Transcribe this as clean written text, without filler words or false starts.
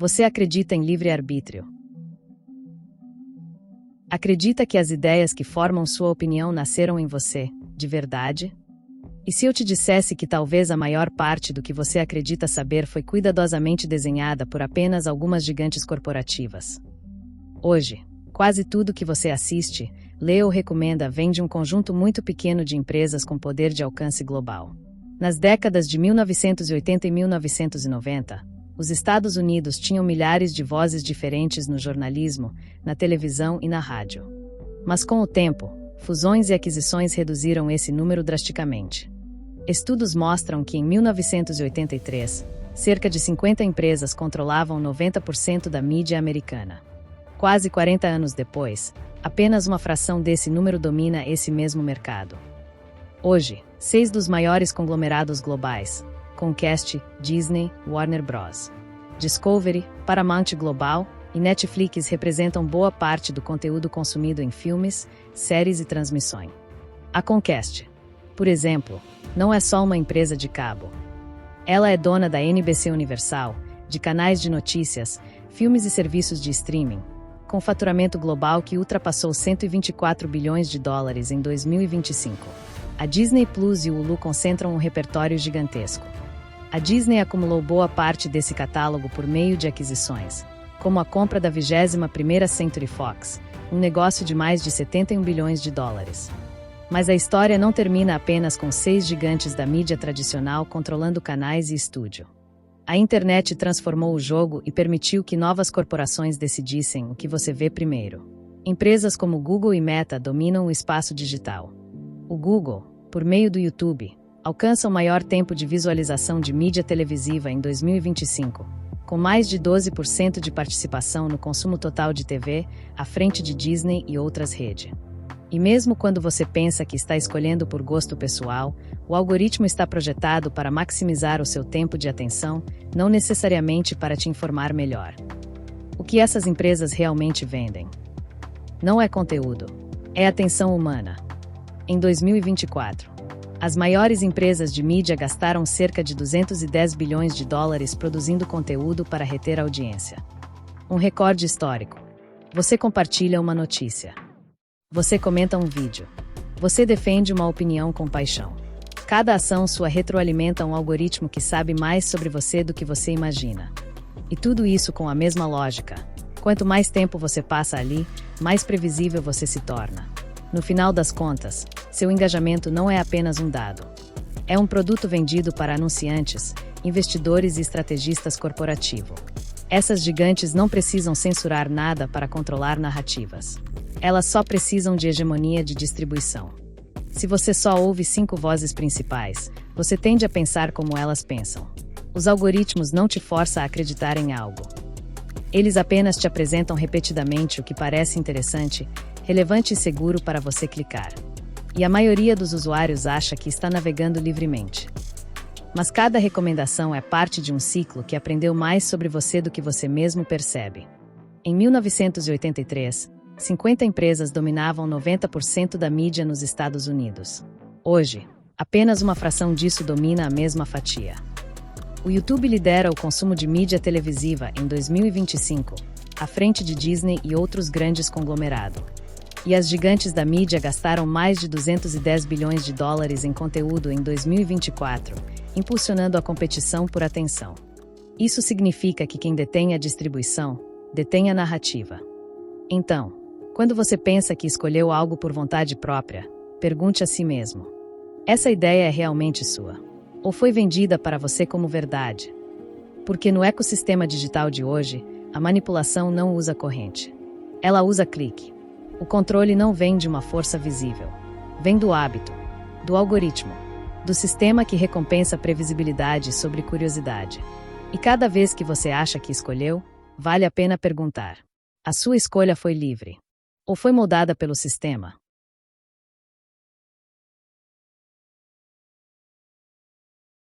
Você acredita em livre-arbítrio? Acredita que as ideias que formam sua opinião nasceram em você, de verdade? E se eu te dissesse que talvez a maior parte do que você acredita saber foi cuidadosamente desenhada por apenas algumas gigantes corporativas? Hoje, quase tudo que você assiste, lê ou recomenda vem de um conjunto muito pequeno de empresas com poder de alcance global. Nas décadas de 1980 e 1990, os Estados Unidos tinham milhares de vozes diferentes no jornalismo, na televisão e na rádio. Mas com o tempo, fusões e aquisições reduziram esse número drasticamente. Estudos mostram que em 1983, cerca de 50 empresas controlavam 90% da mídia americana. Quase 40 anos depois, apenas uma fração desse número domina esse mesmo mercado. Hoje, 6 dos maiores conglomerados globais, Comcast, Disney, Warner Bros., Discovery, Paramount Global e Netflix representam boa parte do conteúdo consumido em filmes, séries e transmissões. A Comcast, por exemplo, não é só uma empresa de cabo. Ela é dona da NBC Universal, de canais de notícias, filmes e serviços de streaming, com faturamento global que ultrapassou 124 bilhões de dólares em 2025. A Disney Plus e o Hulu concentram um repertório gigantesco. A Disney acumulou boa parte desse catálogo por meio de aquisições, como a compra da 21ª Century Fox, um negócio de mais de 71 bilhões de dólares. Mas a história não termina apenas com 6 gigantes da mídia tradicional controlando canais e estúdio. A internet transformou o jogo e permitiu que novas corporações decidissem o que você vê primeiro. Empresas como Google e Meta dominam o espaço digital. O Google, por meio do YouTube, alcança o maior tempo de visualização de mídia televisiva em 2025, com mais de 12% de participação no consumo total de TV, à frente de Disney e outras redes. E mesmo quando você pensa que está escolhendo por gosto pessoal, o algoritmo está projetado para maximizar o seu tempo de atenção, não necessariamente para te informar melhor. O que essas empresas realmente vendem? Não é conteúdo, é atenção humana. Em 2024, as maiores empresas de mídia gastaram cerca de 210 bilhões de dólares produzindo conteúdo para reter a audiência. Um recorde histórico. Você compartilha uma notícia. Você comenta um vídeo. Você defende uma opinião com paixão. Cada ação sua retroalimenta um algoritmo que sabe mais sobre você do que você imagina. E tudo isso com a mesma lógica. Quanto mais tempo você passa ali, mais previsível você se torna. No final das contas, seu engajamento não é apenas um dado. É um produto vendido para anunciantes, investidores e estrategistas corporativos. Essas gigantes não precisam censurar nada para controlar narrativas. Elas só precisam de hegemonia de distribuição. Se você só ouve 5 vozes principais, você tende a pensar como elas pensam. Os algoritmos não te forçam a acreditar em algo. Eles apenas te apresentam repetidamente o que parece interessante, relevante e seguro para você clicar. E a maioria dos usuários acha que está navegando livremente. Mas cada recomendação é parte de um ciclo que aprendeu mais sobre você do que você mesmo percebe. Em 1983, 50 empresas dominavam 90% da mídia nos Estados Unidos. Hoje, apenas uma fração disso domina a mesma fatia. O YouTube lidera o consumo de mídia televisiva em 2025, à frente de Disney e outros grandes conglomerados. E as gigantes da mídia gastaram mais de 210 bilhões de dólares em conteúdo em 2024, impulsionando a competição por atenção. Isso significa que quem detém a distribuição, detém a narrativa. Então, quando você pensa que escolheu algo por vontade própria, pergunte a si mesmo: essa ideia é realmente sua? Ou foi vendida para você como verdade? Porque no ecossistema digital de hoje, a manipulação não usa corrente. Ela usa clique. O controle não vem de uma força visível. Vem do hábito, do algoritmo, do sistema que recompensa previsibilidade sobre curiosidade. E cada vez que você acha que escolheu, vale a pena perguntar: a sua escolha foi livre? Ou foi moldada pelo sistema?